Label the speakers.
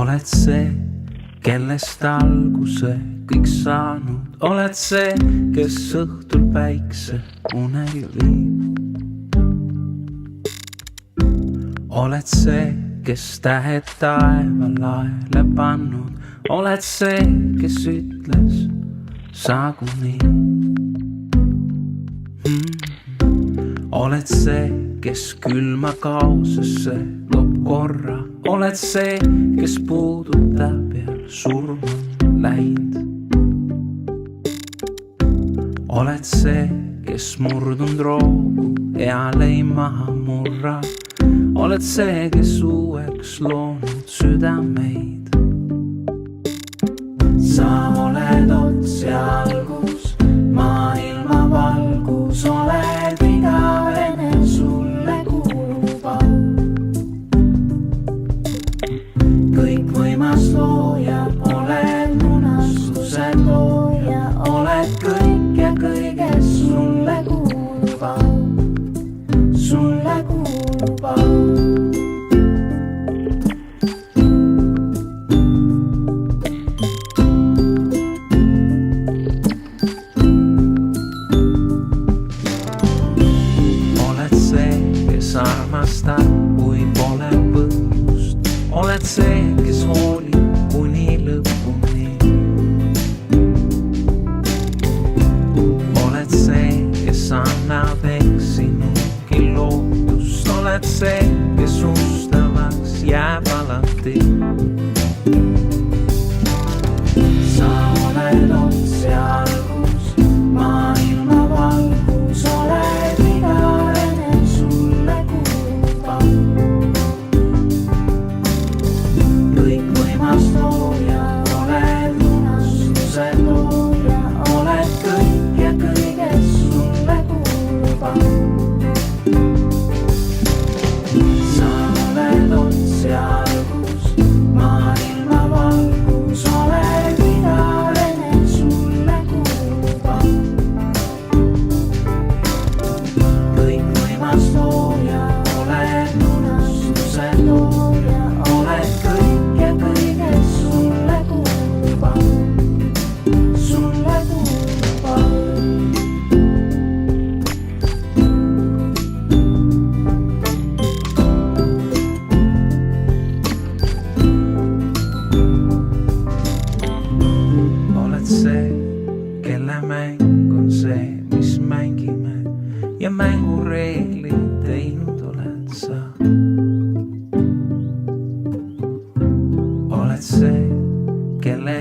Speaker 1: oled see, kellest alguse kõik saanud. Oled see, kes õhtul päikse unel viib. Oled see, kes tähed taeva laele pannud. Oled see, kes ütles saagu nii. Oled see, kes külma kaosesse loob korra. Oled see, kes puudutab ja surma läinud. Oled see, kes murdunud roogu eal ei maha murra. Oled see, kes uueks loonud südameid. Sa oled ots ja algus, maailma valgus. Oled igavene, sulle kuulub au. Kõikvõimas looja, oled munastuse tooja. Oled kõik ja kõiges, sulle kuulub au. Sulle kuulub au. Armastab, kui pole põhjust. Oled see, kes hoolib kuni lõpuni. Oled see, kes annab eksinugi lootust. Oled see, kes ustavaks jääb alati. Sa oled ots ja algus, maailma valgus. Oled igavene, sulle kuulub au. Kõikvõimas looja, oled munastuse tooja. Oled kõik ja kõiges, sulle kuulub au. Sa oled ots ja algus, maailma valgus. Oled igavene, sulle kuulub au. Kõikvõimas looja, oled munastuse tooja. Oled kõik ja kõiges, sulle kuulub au. Sulle kuulub au. Oled see, kelle mäng on see, mis mängime. Ja mängureeglid teinud oled sa. Oled see, kelle